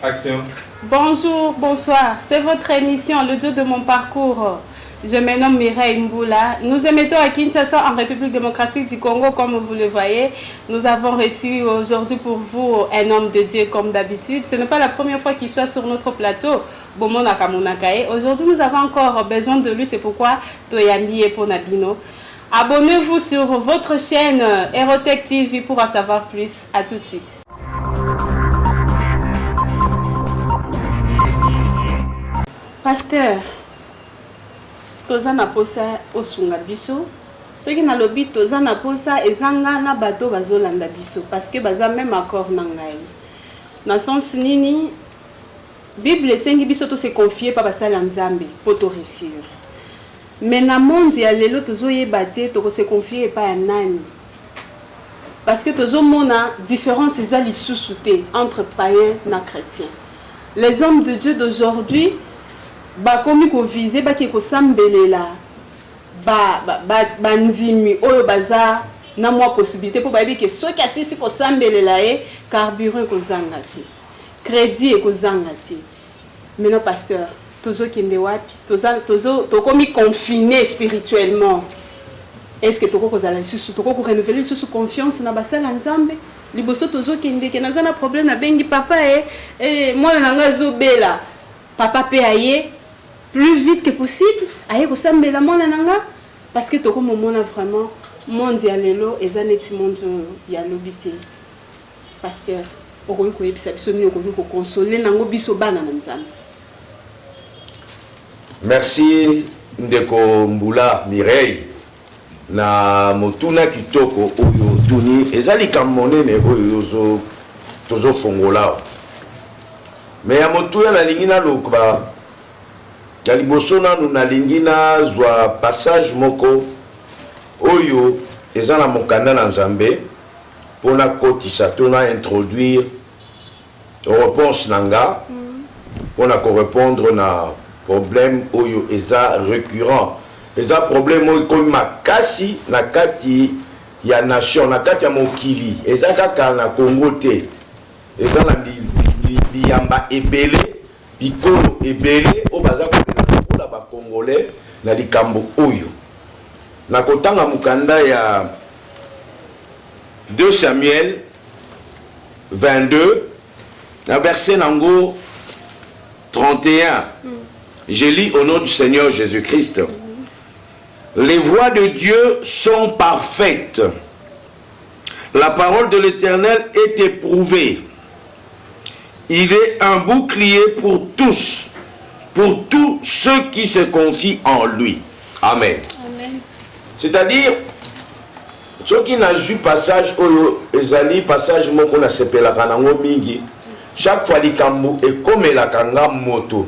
Action. Bonjour, bonsoir. C'est votre émission, le Dieu de mon parcours. Je me nomme Mireille Mboula. Nous émettons à Kinshasa, en République démocratique du Congo, comme vous le voyez. Nous avons reçu aujourd'hui pour vous un homme de Dieu, comme d'habitude. Ce n'est pas la première fois qu'il soit sur notre plateau. Aujourd'hui, nous avons encore besoin de lui. C'est pourquoi Toyami est pour Nabino. Abonnez-vous sur votre chaîne Erotech TV pour en savoir plus. À tout de suite. Pasteur, toza na posa osunga biso. Soki na lobi toza na posa ezanga na bato bazolanda biso parce que baza même accord na ngai. Na sens nini Bible esengi biso to se confier pa basala nzambe pour to réussir. Mais na monde ya lelo tozoyeba te to se confier pa ya nani. Parce que tozomona différence eza lisusu te entre païens na chrétiens. Les hommes de Dieu d'aujourd'hui bakomi ko viser ba ki ko sambelela ba nzimi oyo baza na mwa possibilité pour ba bi ke soki asisi ko sambelela carburant ko zangati crédit ko zangati. Maintenant pasteur tozo kende wapi to komi confiné spirituellement. Est-ce que toko ko zala susu toko ko renouveler susu confiance na basala nzambe liboso tozo kende ke naza na problème na bengi papa moi na nga zo bela papa pe aye plus vite que possible aye ko sambela mona nanga parce que toko momona vraiment monde ya lelo ezaneti monde ya lobité. Pasteur okoyi ko yebisa biso ni okoyi ko consoler nango biso bana na nzambe. Merci Ndeko Mboula Mireille na motuna kitoko oyo tuni ezali kamonene oyo tozo fongola. Mais ya motuya na lingina lokba ya liboso nanu na lingina zwa passage moko oyo eza na mokanda na nzambe pona kotisa tona introduire réponse nanga pona ko répondre na problème oyo eza récurrent eza problème oyo komi makasi na kati ya nation na kati ya mokili eza kaka na Congo te eza na biyamba ebele bikolo ebele o baza kolela ba congolais na likambo oyo na kotanga mukanda ya 2 Samuel 22 na verset nango 31. Je lis au nom du Seigneur Jésus-Christ. Les voies de Dieu sont parfaites. La parole de l'Éternel est éprouvée. Il est un bouclier pour tous ceux qui se confient en lui. Amen. Amen. C'est-à-dire, ceux qui n'ont vu passage, ezali passage moko na sepela kanango mingi, chaque fois likambu et comme la kanga moto,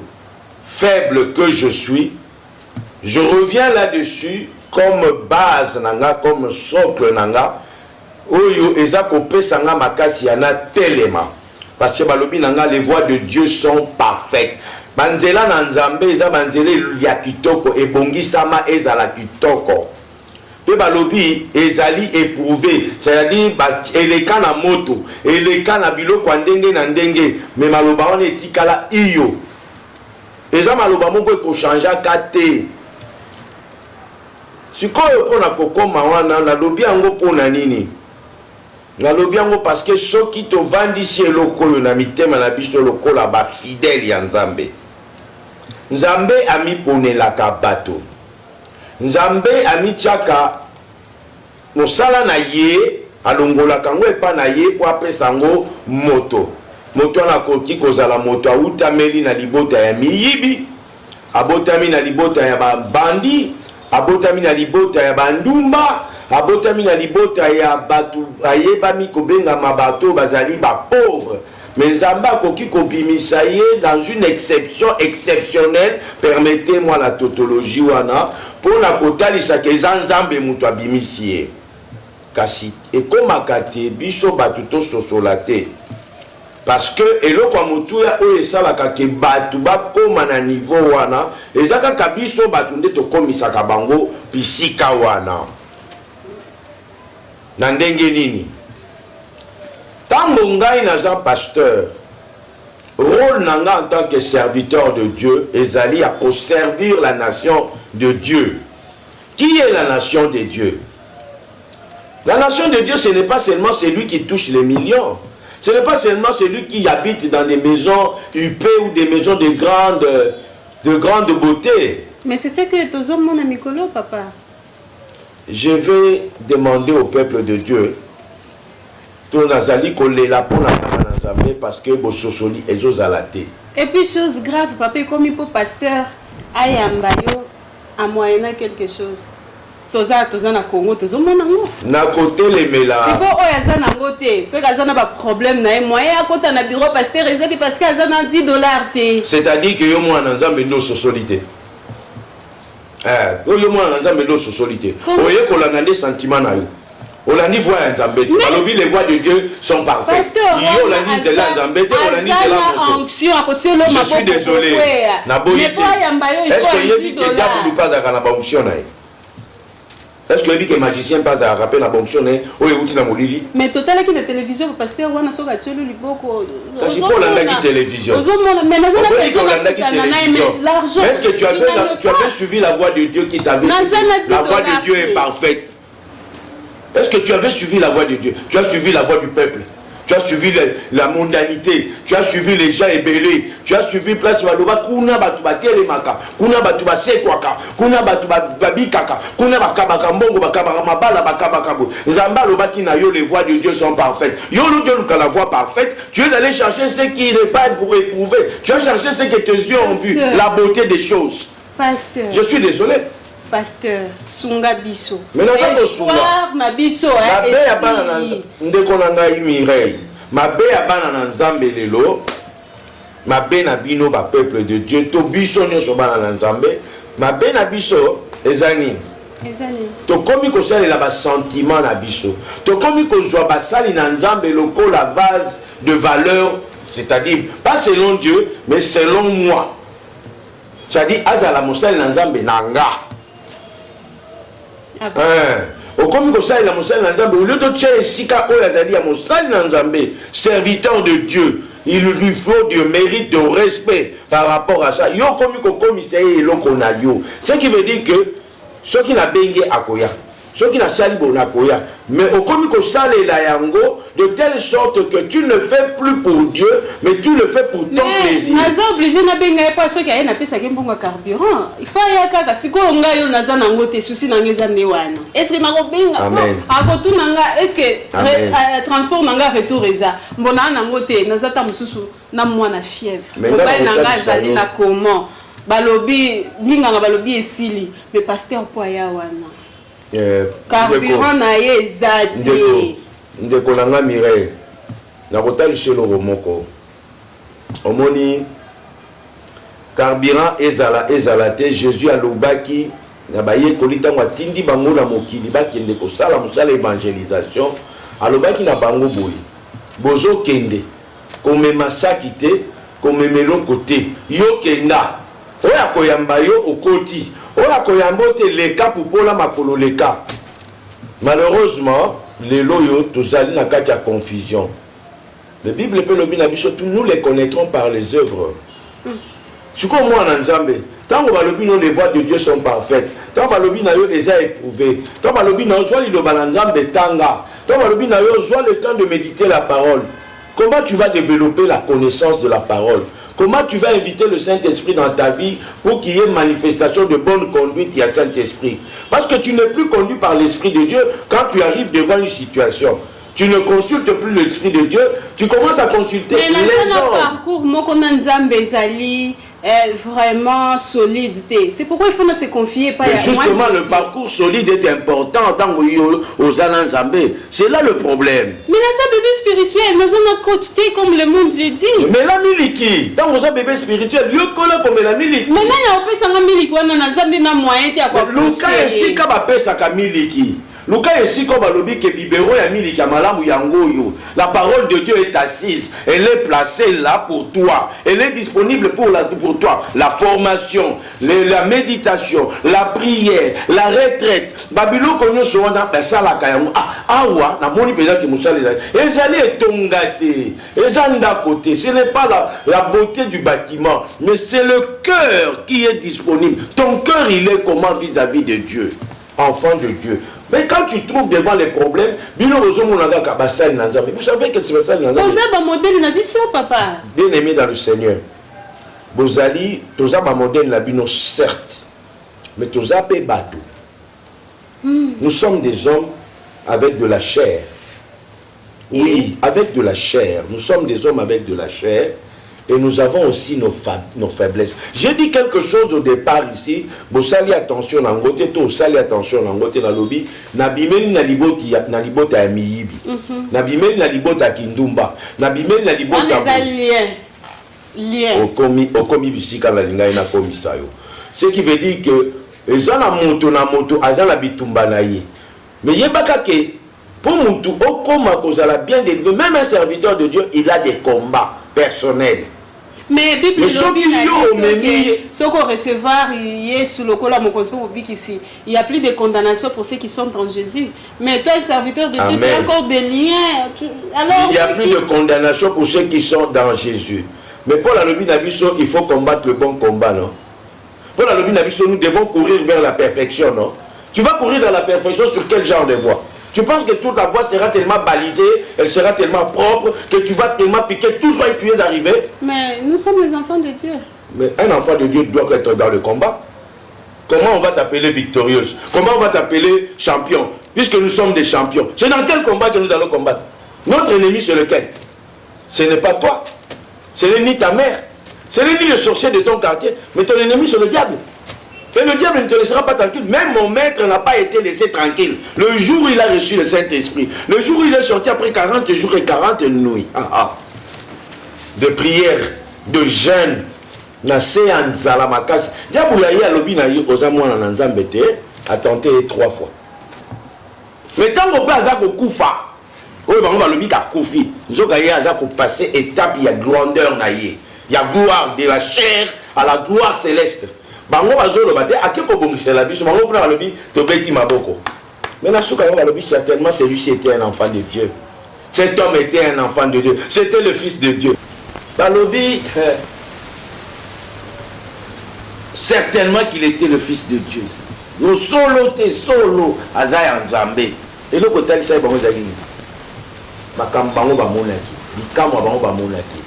faible que je suis, je reviens là-dessus comme base nanga, comme socle nanga, oyo ezako pesanga makasi yana telema. Parce que balobi nanga les voies de Dieu sont parfaites. Banzela na nzambe eza banzela ya kitoko ebongisama ezala kitoko. Pe balobi ezali éprouvé, c'est-à-dire eleka na moto, eleka na biloko ndenge na ndenge, mais maloba on etikala iyo. Eza maloba moko ko changer kate. Sikoyo pona kokoma wana na lobi yango pona nini? Na lobi yango parce que soki to vandisi eloko yo na mitema na biso lokola ba fidèle ya Nzambe. Nzambe ami ponelaka bato. Nzambe ami chaka mosala na ye alongola kango epa na ye po apesa ngo moto. Moto na koki kozala moto autameli na libota ya miyibi, abotami na libota ya bandi, abotami na libota ya bandumba, abotami na libota ya batu ayebami kobenga mabato bazali ba pauvre. Mais Nzambe akoki kobimisa ye dans une exception exceptionnelle, permettez-moi la tautologie wana, pour na kotalisa ke Nzambe mutu abimisi ye. Kasi ekomaka te biso batu to sosolate. Parce que eloko mutuya oyo esalaka ke batu bakoma na niveau wana, ezaka kabiso batu nde tokomisaka bango bisika wana. Na ndenge nini? Tango ngai naza pasteur, rôle nanga en tant que serviteur de Dieu, ezali à servir la nation de Dieu. Qui est la nation de Dieu? La nation de Dieu, ce n'est pas seulement celui qui touche les millions. Ce n'est pas seulement celui qui habite dans des maisons huppées ou des maisons de grande beauté. Mais c'est ce que tous hommes mon ami Colo, papa. Je vais demander au peuple de Dieu parce que et puis chose grave, papa, comme il faut pasteur ayambayo à moyenner quelque chose. Toza na Congo, tozo monango. Na côté les mela. C'est bon, oyaza na ngote. Ceux qui ont un problème na moyen à côté na bureau pasteur ezali parce que azana $10 té. C'est-à-dire que yo mo na nzambe no socialité. Yo mo na nzambe no socialité. Oye ko la ngande sentiment na yo. Olani voix en Zambé. Balobi les voix de Dieu sont parfaites. Yo olani de la Zambé, olani de la onction. Je suis désolé. Naboyi. Est-ce que yebi que diable pas dans la onction na? Est-ce que yebi que magicien pas dans rappel la onction na? Oye uti na molili. Mais total qui la télévision le pasteur wana soka tshelo liboko. Kasi pour la télévision. Mais na zana personne l'argent. Est-ce que tu avais suivi la voix de Dieu qui t'avait dit la voix de Dieu est parfaite? Est-ce que tu avais suivi la voix de Dieu? Tu as suivi la voix du peuple. Tu as suivi la mondanité. Tu as suivi les gens ébellés. Tu as suivi place Waloba. Kuna batuba telemaka. Kuna batuba sekwaka. Kuna batuba babikaka. Kuna bakabaka mbongo bakabaka mabala bakabaka bo. Nzamba lobaki na yo les voix de Dieu sont parfaites. Yo le Dieu la voix parfaite. Tu es allé chercher ce qui n'est pas pour éprouver. Tu as cherché ce que tes yeux ont vu. La beauté des choses. Pasteur. Je suis désolé. Pasteur, sunga biso. Mais non, espoir na biso ndeko na ngai Mireille. Mabe ya bana na Nzambe lelo. Mabe na bino ba peuple de Dieu. To biso nyonso bana na Nzambe. Mabe na biso ezani. To komi ko sali la ba sentiment na biso. To komi ko zwa ba sali na Nzambe loko la base de valeur, c'est-à-dire pas selon Dieu, mais selon moi. C'est-à-dire azala mosali na Nzambe nanga. Au comme que ça il a mosali na Nzambe au lieu de tché sika o yazali ya mosali na Nzambe serviteur de Dieu il lui faut du mérite de respect par rapport à ça yo comme ko commissaire eloko na yo ce qui veut dire que ceux qui n'a bengi akoya ceux qui n'a sali bona koya mais au comme que ça la yango de telle sorte que tu ne fais plus pour Dieu mais tu le fais pour ton plaisir. Naza obligé na benga pas ceux qui a na pesa kembonga carburant il faut ya kaka siko nga yo naza na ngote souci na ngeza ndewana est-ce que na ko benga akotu nanga est-ce que transport nanga retour eza mbona na ngote naza ta mususu na mwana fièvre ba nanga zali na comment balobi nganga balobi esili mais pasteur po ya wana carburant na ye ezati ndeko nanga Mireille na kotalishe loko moko omoni carburant ezala te Jésus alobaki na baye kolita mwa tindi bango na mokili bakende kosala mosala évangélisation alobaki na bango boye bozo kende komema saki te komemelo kote yo kenda oya koyamba yo okoti oya koyamba te leka pupola makolo leka. Malheureusement les loyaux tozali na kati ya confusion. La Bible peut le bien nous les connaîtrons par les œuvres. Tu comprends moi en Nzambe tant que les voies de Dieu sont parfaites tant que le les a éprouvées tant que le tanga tant que le temps de méditer la parole. Comment tu vas développer la connaissance de la parole? Comment tu vas inviter le Saint-Esprit dans ta vie pour qu'il y ait une manifestation de bonne conduite il y a Saint-Esprit? Parce que tu n'es plus conduit par l'Esprit de Dieu quand tu arrives devant une situation. Tu ne consultes plus l'Esprit de Dieu, tu commences à consulter les hommes. Vraiment solide. C'est pourquoi il faut se confier. Pas justement, le parcours solide est important en tant aux Ananzambé. C'est là le problème. Mais là, c'est un bébé spirituel. Mais on a côté comme le monde le dit. Mais la miliki, tant que vous avez bébé spirituel, il y a comme la miliki. Mais là, il y a un peu de miliki. On a un moyen de Luka et Shika va payer sa miliki. Luka ici comme balobi que bibero ya mili kamalamu yangoyo. La parole de Dieu est assise. Elle est placée là pour toi. Elle est disponible pour toi. La formation, la méditation, la prière, la retraite. Babilo konyo soanda pesala kayango. Awa na moni peza ki musali ezali. Ezali etongate. Ezanda côté. Ce n'est pas la beauté du bâtiment, mais c'est le cœur qui est disponible. Ton cœur il est comment vis-à-vis de Dieu. Enfant de Dieu. Mais quand tu trouves devant les problèmes, vous savez que c'est ça. Papa. Bien aimé dans le Seigneur. Bozali, toza ba modèle la bino certes, mais toza pe bateau. Nous sommes des hommes avec de la chair. Oui, avec de la chair. Nous sommes des hommes avec de la chair. Et nous avons aussi nos faiblesses. J'ai dit quelque chose au départ ici. Bosali attention nangote, to sali attention nangote na lobby. Nabimeli na liboti ya miyibi. Nabimeli na libota kindumba. Nabimeli na libota. Lien. Okomi bisika na linga ina komisayo. Ce qui veut dire que ezana moto na moto azana bitumba na ye. Mais yebaka ke pour mutu okoma kozala bien délivré, même un serviteur de Dieu, il a des combats personnels. Mais Bible ce qu'on recevoir sous le col ici, il n'y a plus de condamnation pour ceux qui sont en Jésus. Mais toi, serviteur de Dieu, tu as encore des liens. Alors, il n'y a plus de condamnation pour ceux qui sont dans Jésus. Mais pour la lobby d'Abisso, il faut combattre le bon combat, non? Pour la lobby d'Abisso, nous devons courir vers la perfection, non? Tu vas courir dans la perfection sur quel genre de voie? Tu penses que toute la voie sera tellement balisée, elle sera tellement propre, que tu vas tellement piquer, tout va y tu es arrivé. Mais nous sommes les enfants de Dieu. Mais un enfant de Dieu doit être dans le combat. Comment on va t'appeler victorieuse? Comment on va t'appeler champion? Puisque nous sommes des champions. C'est dans quel combat que nous allons combattre? Notre ennemi, c'est lequel? Ce n'est pas toi. Ce n'est ni ta mère. Ce n'est ni le sorcier de ton quartier. Mais ton ennemi, c'est le diable. Et le diable ne te laissera pas tranquille. Même mon maître n'a pas été laissé tranquille. Le jour où il a reçu le Saint-Esprit, le jour où il est sorti après 40 jours et 40 nuits, de prière, de jeûne, na séance la makas. Diaboulaye a lobi na yi ozamwa na nzambete a tenté 3 fois. Mais tant qu'on peut azako kufa, oye bango ba lobi ka kufi, nzoka ye azako passer étape ya grandeur na ye. Ya gloire de la chair à la gloire céleste. Bango bazolo bate akeko bongisela biso bango pona lobi to beti maboko. Mais na suka bango lobi certainement celui-ci était un enfant de Dieu. Cet homme était un enfant de Dieu. C'était le fils de Dieu. Balobi certainement qu'il était le fils de Dieu. Nous solo azaya nzambe. Et le côté ça bango zaki. Makambango ba monaki. Bikamwa bango ba monaki.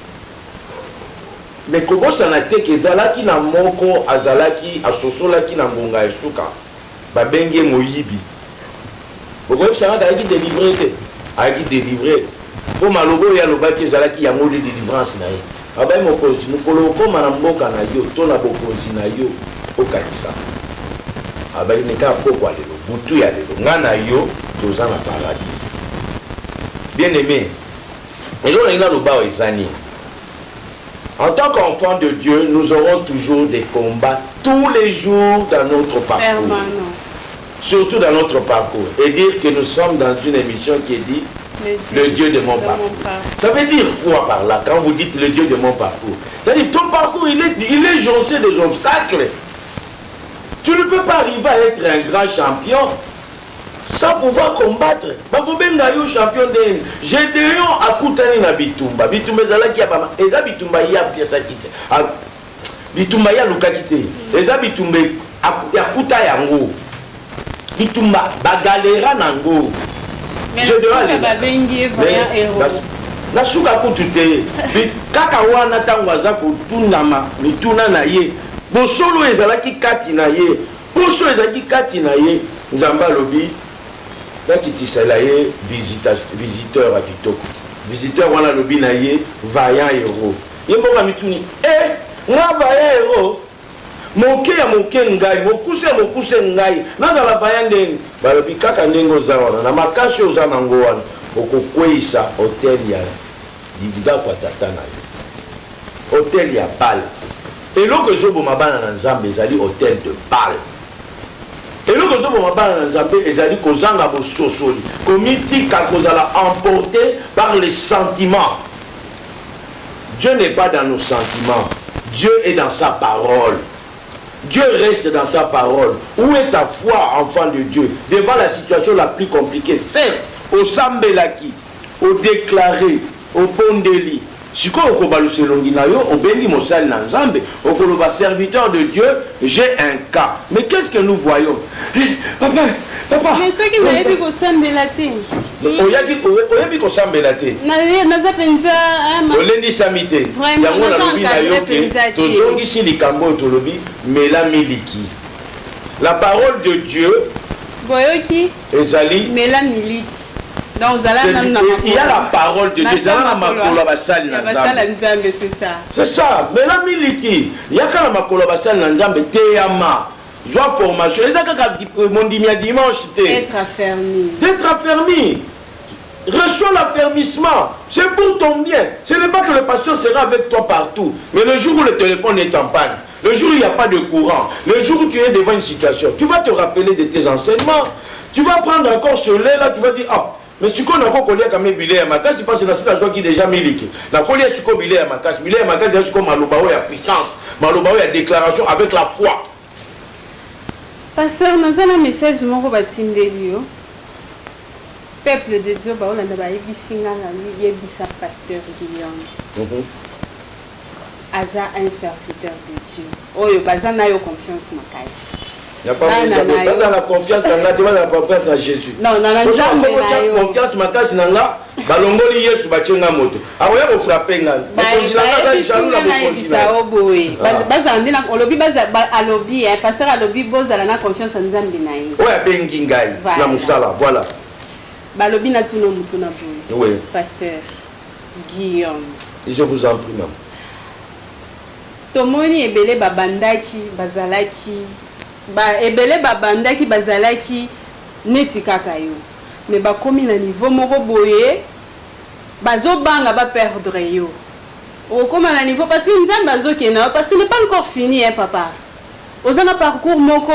Mais comment ça n'a été que Zalaki na moko azalaki asosolaki na ngonga esuka babenge moyibi. Pourquoi ça va d'ailleurs délivrer aki délivrer pour malobo ya lobaki Zalaki ya mode de délivrance na ye. Abai mokozi mukolo koma na mboka na yo to na bokonzi na yo okanisa. Abai neka pokwa lelo butu ya lelo ngana yo toza na paradis. Bien aimé. Et là on a le bas ezani. En tant qu'enfants de Dieu, nous aurons toujours des combats tous les jours dans notre parcours. Surtout dans notre parcours. Et dire que nous sommes dans une émission qui est dit le Dieu de mon parcours. Ça veut dire quoi par là quand vous dites le Dieu de mon parcours? C'est-à-dire ton parcours, il est joncé des obstacles. Tu ne peux pas arriver à être un grand champion sans pouvoir combattre. Bakobenga yo champion de Gédéon akutani na bitumba. Bitumba ezalaki ya bama. Eza bitumba ya piesa kite. Bitumba ya lukakite. Eza bitumba akuta yango. Bitumba bagalera nango. Gédéon babengi voya héros. Na suka kutute. Kaka wana tango aza kutundama mituna na ye. Bosolo ezalaki kati na ye. Poso ezalaki kati na ye. Nzamba lobi visiteur à Kitoko. Visiteur wana lobi na ye vaillant héros. Yemboka mituni nga vaillant héros. Moke ya moke ngai, mokuse ngai. Nazala vaillant ndenge. Balobi kaka ndenge oza wana na makasi oza nango wana okokweisa hotel ya divida kwa tata na yo. Hotel ya Bal. Eloko ezoboma bana na Nzambe ezali hotel de Bal. Et le kozo pour mabana nzambe ezali kozanga bososoli komitika kozala emporté par les sentiments. Dieu n'est pas dans nos sentiments. Dieu est dans sa parole. Dieu reste dans sa parole. Où est ta foi, enfant de Dieu, devant la situation la plus compliquée? Certes, au sambelaki, au déclaré, au pondeli. Si on on bénit mon sal Nzambe, on serviteur de Dieu, j'ai un cas. Mais qu'est-ce que nous voyons? Papa. Mais ceux qui m'avaient dit qu'on s'embelate. On a dit qu'on s'embelate. Olendi samite. Yango na lobi na yoke. Tozongi si likambo tolobi mela miliki. La parole de Dieu. Boyoki. Ezali. Mela miliki. Donc, il y a la parole de Dieu. C'est ça. C'est ça. Mais la miliki, il y a quand la makolo basal nanzambe teyama. Joie formation. Mon dimanche. Être affermi. D'être affermi. Reçois l'affermissement. C'est pour ton bien. Ce n'est pas que le pasteur sera avec toi partout. Mais le jour où le téléphone est en panne, le jour où il n'y a pas de courant, le jour où tu es devant une situation, tu vas te rappeler de tes enseignements. Tu vas prendre encore ce lait là, tu vas dire, ah. Mais si on a encore collé à mes billets à ma case, c'est parce que c'est la joie qui est déjà miliki. La collé à ce billet à ma case, billet à ma case, c'est comme Malobao à puissance, Malobao à déclaration avec la foi. Pasteur, nous avons un message de mon Robatindélio. Peuple de Dieu, on a dit que pasteur Guillaume. Aza un serviteur de Dieu. Oh, il n'y a pas confiance en ma case. Il n'y a pas la confiance dans la confiance en Jésus. Non, non, non, non. Confiance ma case nanga, balongoli yesu bachenga moto. Awoya ko frapper nga. Bakonzi nanga jaloux la bokonzi. Ça oboé. Baza ndina olobi baza alobi pasteur alobi bozala na confiance en Nzambe na ye. Oya bengi ngai na musala, voilà. Balobi na tuno mutu na boye. Oui. Pasteur Guillaume. Je vous en prie, maman. Tomoni ebele babandaki bazalaki ebele babandaki bazalaki neti kaka yo mais bakomi na niveau moko boye bazobanga ba perdre yo okoma na niveau parce que Nzambe azokena parce que ce n'est pas encore fini hein papa ozana parcours moko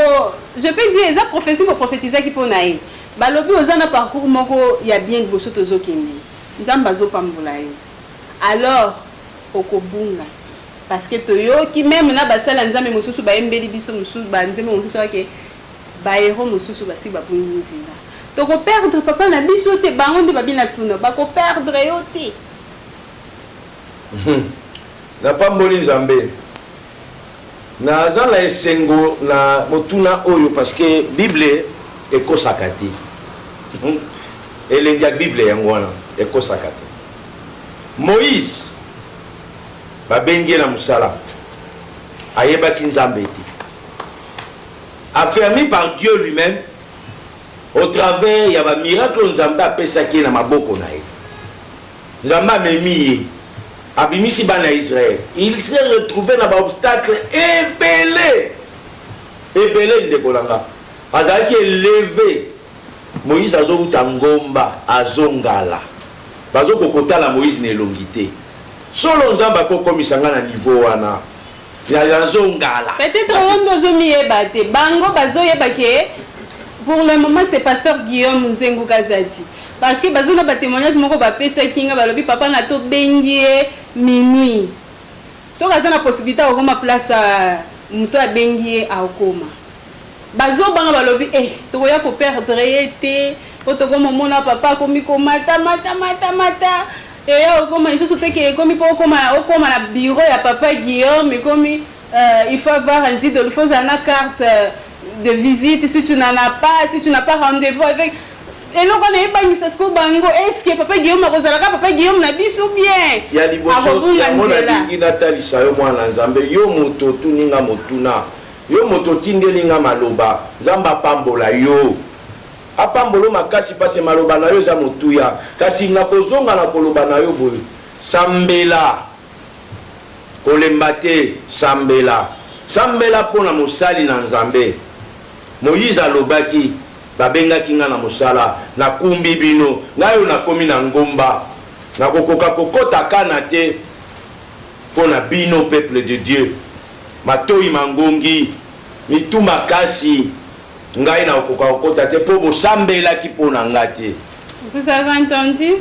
je peux dire eza prophétie pour prophétiser qui pona ye balobi ozana parcours moko ya bien boso tozokende Nzambe azopambola yo alors okobunga parce que toyo qui même na basala Nzambe mosusu ba embeli biso mosusu ba Nzambe mosusu ke ba héros mosusu ba si ba bunzinga to ko perdre papa na biso te bango nde ba bina tuna ba ko perdre yo te na pamboli Nzambe na zala esengo na motuna oyo parce que Bible ekosakati elengi ya Bible yango wana ekosakati Moïse babengi na musala ayebaki Nzambe te affermi par Dieu lui-même au travers ya ba miracle Nzambe apesaki na maboko na ye Nzambe amemi ye abimisi bana Israël il s'est retrouvé na ba obstacle ebele ndekolanga azalaki élevé Moïse azouta ngomba azongala bazokokotala Moïse na elongi te solo Nzambe akokomisa nga na niveau wana ya zongala peut-être on ozomieba te bango bazoyeba ke pour le moment c'est pasteur Guillaume Nzengu Kazati parce que bazona ba témoignage moko ba pesa kinga balobi papa na to bengi minuit so kazana possibilité okoma place muto abengi akoma bazo banga balobi tokoya ko perdre te otokoma mona papa komi komata mata et comme il se que comme il peut comme na bureau ya papa Guillaume comme il faut avoir un titre il faut une carte de visite si tu n'en as pas si tu n'as pas rendez-vous avec et là on est pas mis ça bango est-ce que papa Guillaume akozalaka papa Guillaume na biso bien ya liboso ya mona dingi Nathalie sayo mwana Nzambe yo moto tuninga motuna yo moto tindelinga maloba Nzamba pambola yo apambolo makasi pase maloba na yo za motuya kasi na kozonga na koloba na yo boyo sambela kolemba te sambela pona mosali na Nzambe Moïse alobaki babengaki nga na mosala na kumbi bino ngayo nakomi na ngomba nakokoka kokota kana te pona bino peuple de Dieu matoi mangongi mitu makasi ngai na okoka okota te po bosambela ki po na ngate. Vous avez entendu?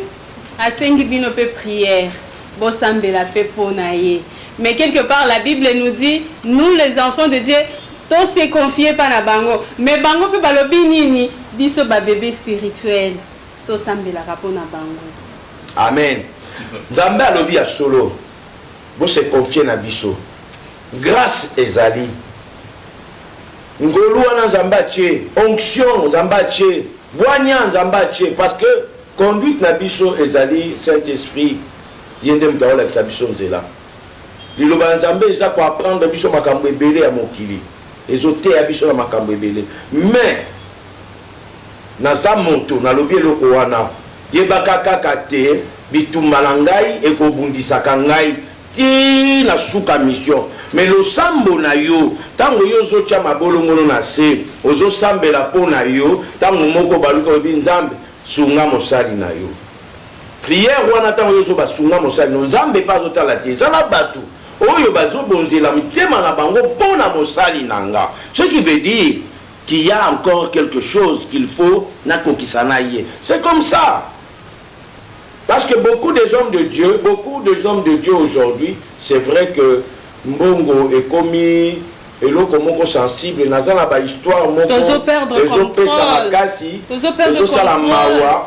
Asengi bino pe prière, bosambela pe po na ye. Mais quelque part la Bible nous dit, nous les enfants de Dieu, tous se confier par la bango. Mais bango pe balobi nini, biso ba bébé spirituel, tous sambela ka po na bango. Amen. Nzambe alobi ya solo. Bo se confier na biso. Grâce ezali. Ngolu wana Nzambe atie, onction Nzambe atie, boanya Nzambe atie parce que conduite na biso ezali Saint-Esprit yende mtaola ki biso nzela. Liloba Nzambe eza ko apprendre biso makambo ebele ya mokili. Ezote ya biso na makambo ebele. Mais naza moto nalobi eloko wana yebaka kaka te bitumba na ngai ekobundisaka ngai ti na suka mission. Mais le sambo na yo tango yo zotia mabolongono na se ozo sambela po na yo tango moko baluka obi Nzambe sunga mosali na yo. Prière wana tango yo zo basunga mosali no Nzambe pa zotala te zala batu oyo bazobonzela mitema na bango pona mosali nanga. Ce qui veut dire qu'il y a encore quelque chose qu'il faut na kokisana ye. C'est comme ça. Parce que beaucoup des hommes de Dieu aujourd'hui, c'est vrai que Mbongo est commis et l'autre moko sensible nazala ba histoire moko tozo perdre contrôle tozo perdre contrôle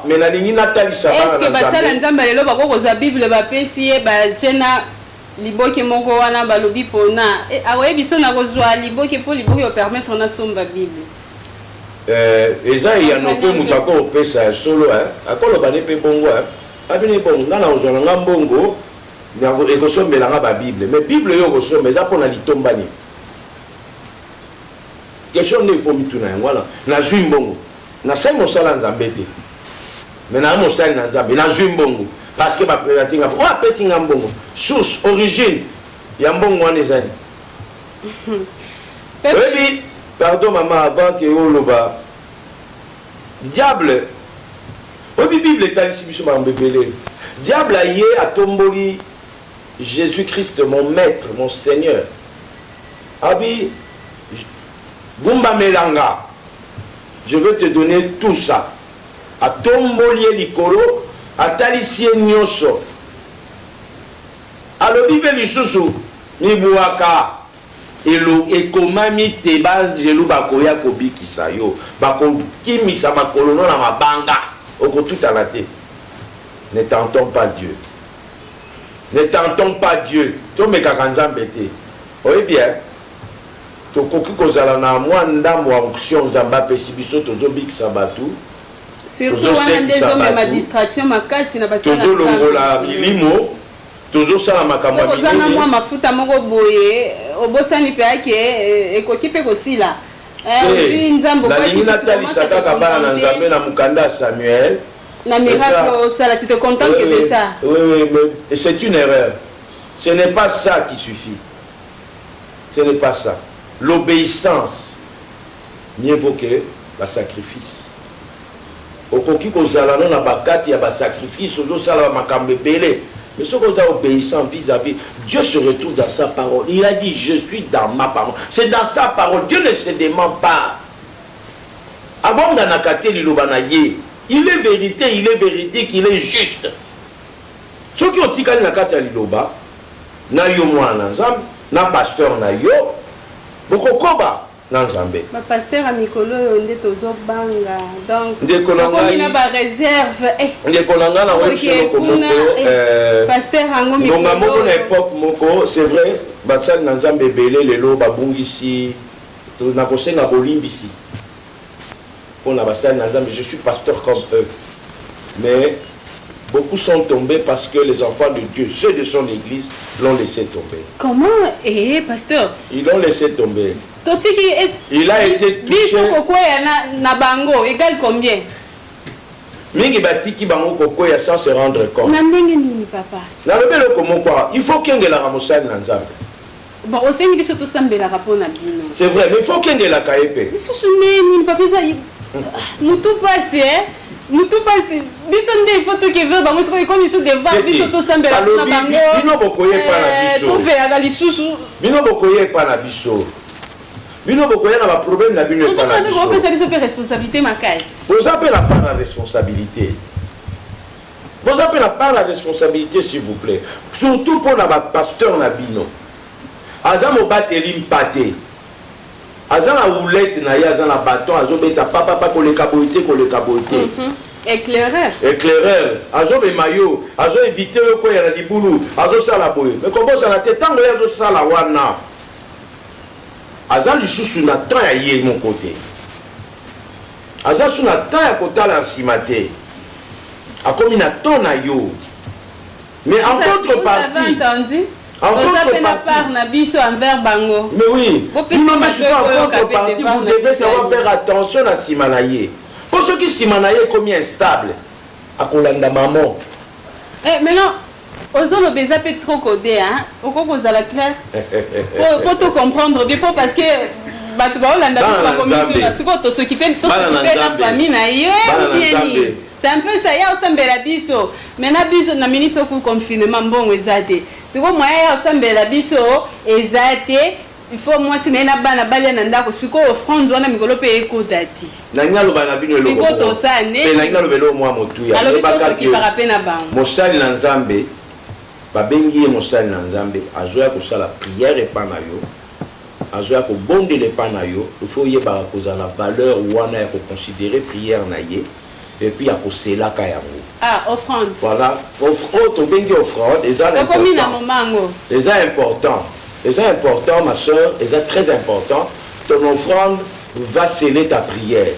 mais na lingi natali ça est-ce que basala Nzambe lelo bako za Bible ba pesi e ba jena liboke moko wana balobi pona awe biso na kozwa liboke po liboke permettre na somba Bible eza ya no pe mutako pesa solo akolo bane pe bongo abini bongo ngana ozona ngambongo et que sommes la Bible, mais Bible yo sommes mais après on a litombani. Question ne faut mituna voilà. Na juimbongo. Na sai mosala Nzambe te. Mais na mosala na Nzambe na juimbongo parce que ba prélatinga o apesi ngambongo. Source origine ya mbongo wana ezali. Oui, pardon maman avant que oloba. Diable. Oui, Bible est ici biso ba mbebele. Diable a yé a tomboli Jésus-Christ, mon maître, mon Seigneur. Abi, Gumba Melanga, je veux te donner tout ça. A tombolier likolo, a talisie nyoso. A lo bibe lisusu, mi buaka, elo ekomami teba jelu bakoya kobiki sayo, bako kimisa makolono na mabanga, oko tout à la tête. Ne tentons pas Dieu. Ne tentons pas Dieu. To mekaka Nzambe te. Oui bien. To koki kozala na mwa ndambo wa onction Nzambe apesi biso tozo bikisa batu. Surtout wana ndezo ma distraction makasi na basala. Tozo longola milimo. Tozo sala makambo milimo. Kozana mwa mafuta moko boye obosani pe ake ekoki pe kosila. Nzambe kwa kisi natalisaka kaka bana na Nzambe na mukanda Samuel. La miracle au sala, tu te contentes que de ça. Oui, mais c'est une erreur. Ce n'est pas ça qui suffit. Ce n'est pas ça. L'obéissance, mieux vaut que le sacrifice. Au koki kozala non abakati ya ba sacrifice, ozo sala makambe belé. Mais ce qu'on a obéissant vis-à-vis, Dieu se retrouve dans sa parole. Il a dit, je suis dans ma parole. C'est dans sa parole. Dieu ne se dément pas. Avant d'anakate l'ilobanaye. Il est véridique, il est juste. Ceux qui ont dit qu'il y a un liloba, na yo mwana Nzambe, na pasteur na yo, bokokoba na Nzambe. Ma pasteur a mikolo nde tozo banga. Donc, on a ba réserve. Ndekolanga na website komoko pasteur ango mikolo. Donc moko na époque moko, c'est vrai, batsali na Nzambe belé lelo babungisi, to na kosenga bolimbisi. On a je suis pasteur comme eux. Mais beaucoup sont tombés parce que les enfants de Dieu, ceux de son église, l'ont laissé tomber. Comment? Pasteur? Ils l'ont laissé tomber. Il a été touché. Na bango égale combien? Mingi batiki bango koko ya sans se rendre compte. Na ndenge nini papa? Na lobelo komo kwa, il faut qu'il y ait la ramosane na Nzambe. Bon, au sein biso to sambela rapona bino. C'est vrai, mais il faut qu'il y ait la kaepe. Biso nini papa ça Moutou passe, Moutou passe. Biso nde faut que veut bango siko comme biso devant biso to sambela na bango. Bino bokoye pa na biso. To fe aga lisusu. Bino bokoye pa na biso. bino bokoya na ba problème na bino pas la responsabilité ma case. Vous appelez la part la responsabilité. Vous appelez la part la responsabilité s'il vous plaît. Surtout pour la pasteur na bino. Azam au bateli mpate. Azam la roulette na ya azam la bâton azo beta papa ko le caboité. Éclaireur. Éclaireur. Azo be mayo, azo éviter le ko ya na dibulu, azo sala boye. Mais comment ça la tête tango ya azo sala wana. Azam lisusu na temps ya yé mon côté. Azam su na temps ya kotala simate. A comme na temps na yo. Mais en contrepartie. Vous avez entendu? Vous avez la part na biso envers bango. Mais oui. Vous devez savoir faire attention à simanaye. Pour ceux qui simanaye comme instable, à kolanda maman. Maintenant, aux hommes obéis peut trop codé, hein. Au coup vous allez clair. Pour tout comprendre bien, parce que c'est un peu ça, il y a aussi un biso. Maintenant, biso na minute au confinement, bon, ezate. C'est comme moi, il y a aussi un biso, ezate. Il faut moi si na bana balia na ndako siko offrande wana mikolo pe ekodati. Na ngalo bana bino eloko. Siko to sa ne. Pe na ngalo belo mwa motuya. Alors biso ki parape na bango. Mosali na Nzambe babengi mosali na Nzambe azoya kosala prière epana yo. Azoya ko bondele pana yo. Il faut yeba kozala valeur wana ya ko considérer prière na ye. Et puis à cela kayango. Ah, offrande. Voilà, offrande, on bengi offrande, déjà important. Déjà important. Déjà important, ma soeur, déjà très important. Ton offrande va sceller ta prière.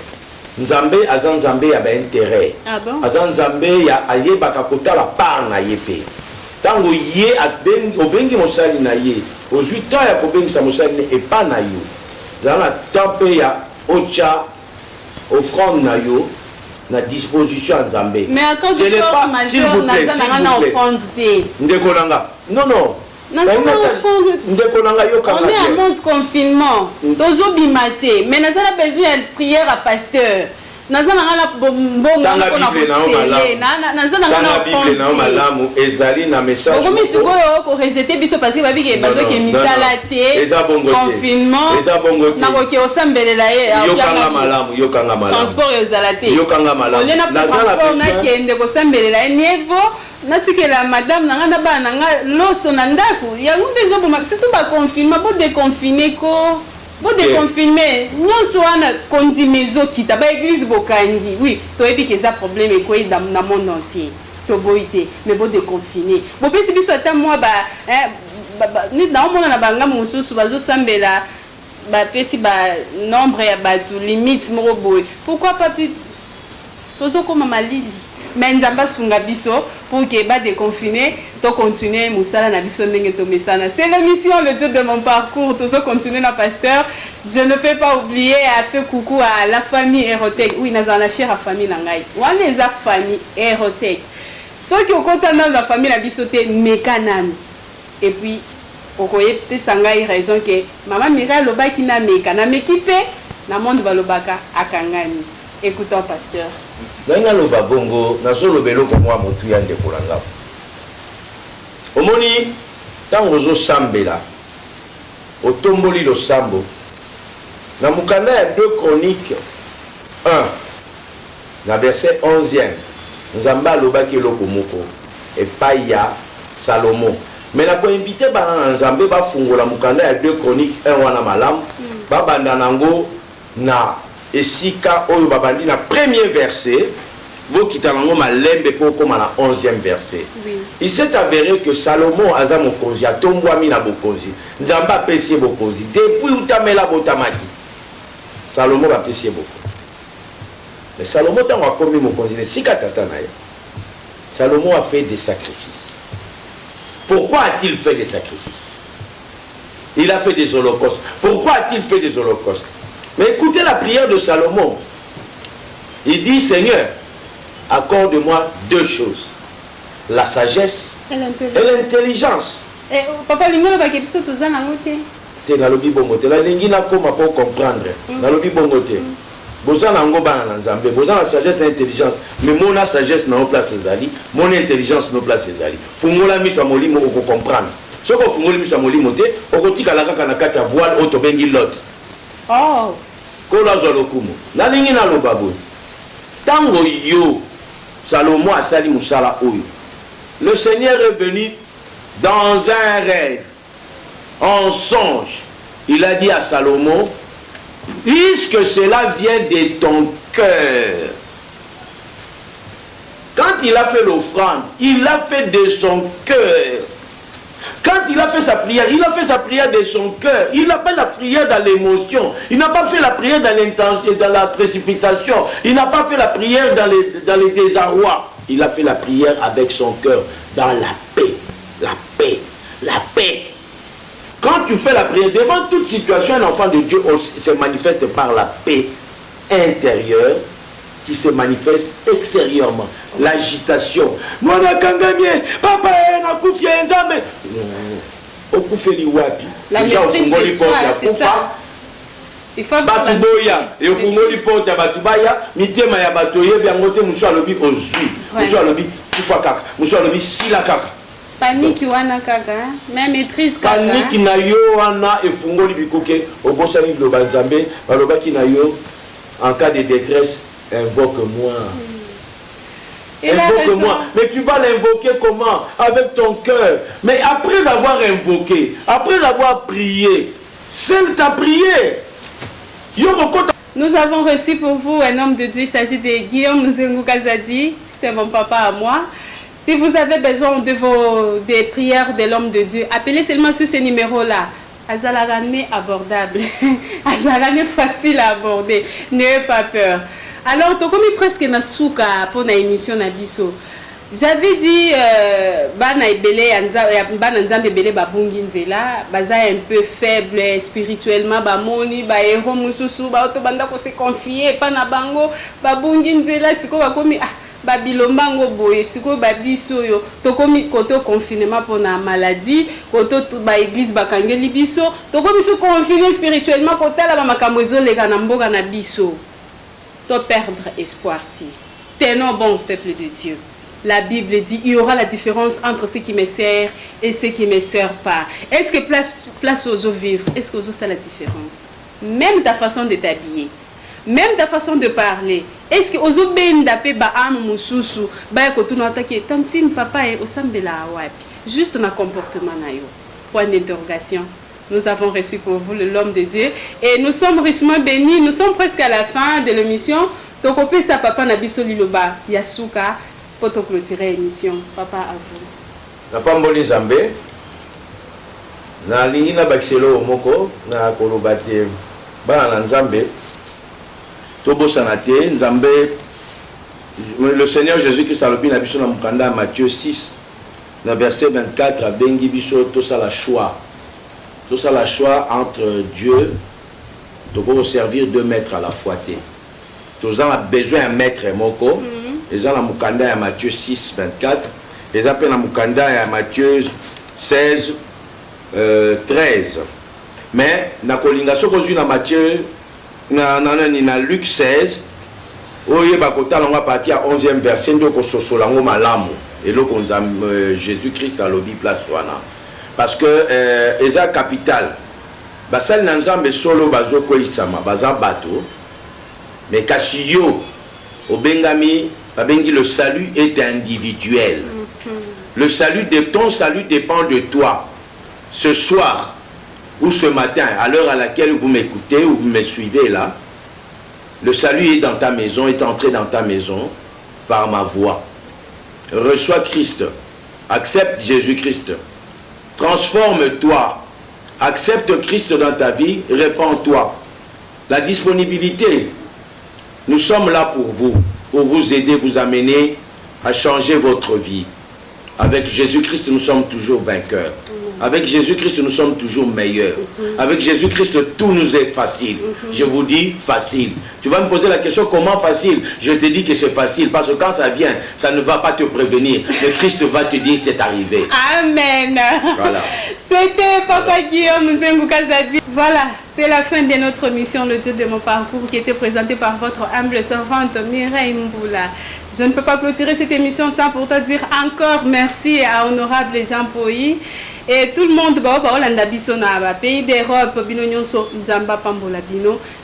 Nzambe, azan Nzambe y a intérêt. Ah bon? Azan Nzambe y a aye bakakota la part na yepe. Tango ye a bengi mosali na ye. Aux 8 ans ya ko bengi sa mosali et pas na yo. Zana tempé ya ocha offrande na yo. Na disposition à Zambé. Mais à cause de force majeure, on a offrande. Ndekolanga. Non, non. On est en mode confinement. Tozo bimate. Mais nous avons besoin de prière à pasteur. Nous avons besoin natikela madame nanga bana nga loso na ndako yango ndezo boma surtout ba confinement bo déconfiner ko bo déconfiner nyonso wana kondimezo kita ba église bokangi oui to ebi que ça problème ko na monde entier to boité mais bo déconfiner bo pesi biso ata moi ba ni na omona na banga mususu bazo sambela ba pesi ba nombre ya ba limite moko boy pourquoi pas plus tozo koma malili. Mais nous avons biso pour que ba déconfiner, to continuer musala na biso ndenge to mesana. C'est l'émission le jour de mon parcours, to continuer na pasteur. Je ne peux pas oublier à faire coucou à la famille Erotech. Oui, nous avons la fière famille nangai. Wana eza famille Erotech. Ceux qui ont content dans la famille la biso te mekanam. Et puis okoye te sangai raison que maman Mira lobaki na mekana mekipe na monde balobaka akangani. Écoutons pasteur. Nanga loba bongo nazo lobelo ko mwa motu ya ndeko langa. Omoni tango zo sambela. Otomboli lo sambo. Na mukanda ya 2 Chroniques 1 na verset 11e. Nzamba lobaki loko moko epai ya Salomo. Mais na ko inviter bana na Nzambe ba fungola mukanda ya 2 Chroniques 1 wana malamu. Ba banda nango na esika oyo babandi na premier verset vous qui talango malembe pour comme na 11e verset. Oui. Il s'est avéré que Salomon aza mokonzi atombwami na bokonzi. Nzamba pesi bokonzi depuis utamela botamaki. Salomon va pesi bokonzi. Mais Salomon tango akomi mokonzi ne sika tata na ye. Salomon a fait des sacrifices. Pourquoi a-t-il fait des sacrifices? Il a fait des holocaustes. Pourquoi a-t-il fait des holocaustes? Mais écoutez la prière de Salomon. Il dit, Seigneur, accorde-moi 2 choses. La sagesse et l'intelligence. Papa, il m'a dit que tu as dit que tu as dit que tu as dit que tu as comprendre. Vous avez la sagesse et l'intelligence. Mais mon sagesse n'a pas place Zali. Mon intelligence n'a pas place Zali. Faut que la mise à molimo pour comprendre. Ce que vous voulez mise à molimo, on continue à la voile autobengi l'autre. Oh. Kola zolokumu. Nalingi na lobaboy. Tango yo Salomon a sali musala oyo. Le Seigneur est venu dans un rêve, en songe. Il a dit à Salomon, puisque cela vient de ton cœur. Quand il a fait l'offrande, il l'a fait de son cœur. Quand il a fait sa prière de son cœur. Il n'a pas la prière dans l'émotion. Il n'a pas fait la prière dans l'intention, dans la précipitation. Il n'a pas fait la prière dans les désarrois. Il a fait la prière avec son cœur, dans la paix. La paix. La paix. Quand tu fais la prière, devant toute situation, un enfant de Dieu se manifeste par la paix intérieure qui se manifeste extérieurement. L'agitation. La maîtrise de soi, c'est ça. Il faut avoir la panique wana kaka, mais maîtrise kaka. Panique na yo wana efungoli bikoke obosani globa nzambe balobaki na yo en cas de détresse invoque-moi. Invoque-moi. Mais tu vas l'invoquer comment? Avec ton cœur. Mais après avoir invoqué, après avoir prié, seul ta prière. Nous avons reçu pour vous un homme de Dieu, il s'agit de Guillaume Nzengu Kazadi, c'est mon papa à moi. Si vous avez besoin des prières de l'homme de Dieu, appelez seulement sur ce numéro-là. Azalaramé abordable. Azalaramé facile à aborder. N'ayez pas peur. Alors, tu comme presque na souka pour la émission Nabiso. J'avais dit bana nzambe belé babungi nzela baza un peu faible spirituellement ba moni ba héros mususu ba to banda ko se confier pa na bango babungi nzela siko ba komi babilombango boye siko babiso yo to komi koto confinement pour na maladie koto ba église bakangeli biso to komi so confiné spirituellement kotala ba makambo ezoleka na mboka na biso to perdre espoir ti. Tenons bon peuple de Dieu. La Bible dit il y aura la différence entre ce qui me sert et ce qui ne me sert pas. Est-ce que place aux autres vivre? Est-ce que c'est la différence? Même ta façon de t'habiller, même ta façon de parler. Est-ce que aux autres d'appel ba am mususu ba ko tu n'attaquer tantine papa et au sambela wapi? Juste un comportement na yo. Point d'interrogation. Nous avons reçu pour vous l'homme de Dieu et nous sommes richement bénis. Nous sommes presque à la fin de l'émission. Donc on peut sa papa nabiso liloba yasuka. Pour te clôturer l'émission, papa à vous. Papa Mboli Zambé, na lingi na bakiselo moko na kolobate ba na Nzambe. Tobo sanate Nzambe. Le Seigneur Jésus-Christ a lobi na biso na mukanda Matthieu 6, na verset 24 a bengi biso to ça la choix. Tout ça la choix entre Dieu, tobo servir deux maîtres à la fois. Tous en a besoin d'un maître moko. Les gens la mukanda ya Matthieu 6, 24. Les appellent la mukanda ya Matthieu 16, 13. Mais na kolinga soko zu na Matthieu na Luc 16. Oye bakota longa parti à 11e verset ndoko sosola ngo malamu. Et là Jésus-Christ a lobi place wana. Parce que eza capital. Basal na nzambe solo bazoko isama baza bato. Mais kasiyo obengami le salut est individuel. Le salut de ton salut dépend de toi. Ce soir ou ce matin, à l'heure à laquelle vous m'écoutez ou vous me suivez là, le salut est dans ta maison, est entré dans ta maison par ma voix. Reçois Christ. Accepte Jésus-Christ. Transforme-toi. Accepte Christ dans ta vie. Répands-toi. La disponibilité. Nous sommes là pour vous aider, vous amener à changer votre vie. Avec Jésus-Christ, nous sommes toujours vainqueurs. Avec Jésus-Christ, nous sommes toujours meilleurs. Avec Jésus-Christ, tout nous est facile. Je vous dis facile. Tu vas me poser la question, comment facile? Je te dis que c'est facile, parce que quand ça vient, ça ne va pas te prévenir. Le Christ va te dire c'est arrivé. Amen. Voilà. C'était Papa Guillaume Nzengu Kazadi. Voilà, c'est la fin de notre mission, le Dieu de mon parcours, qui était présenté par votre humble servante Mireille Mboula. Je ne peux pas clôturer cette émission sans pourtant dire encore merci à honorable Jean Poyi. Et tout le monde va pays d'Europe,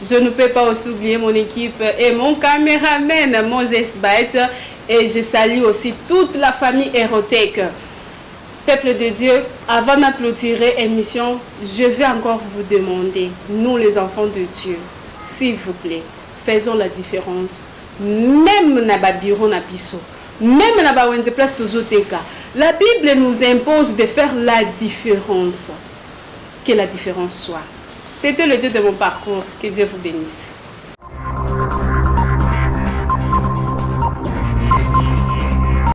je ne peux pas aussi oublier mon équipe et mon caméraman Moses Baet. Et je salue aussi toute la famille Hérotech. Peuple de Dieu, avant d'applaudir l'émission, je vais encore vous demander, nous les enfants de Dieu, s'il vous plaît, faisons la différence. Même dans le bureau, même dans la place, la Bible nous impose de faire la différence. Que la différence soit. C'était le Dieu de mon parcours. Que Dieu vous bénisse.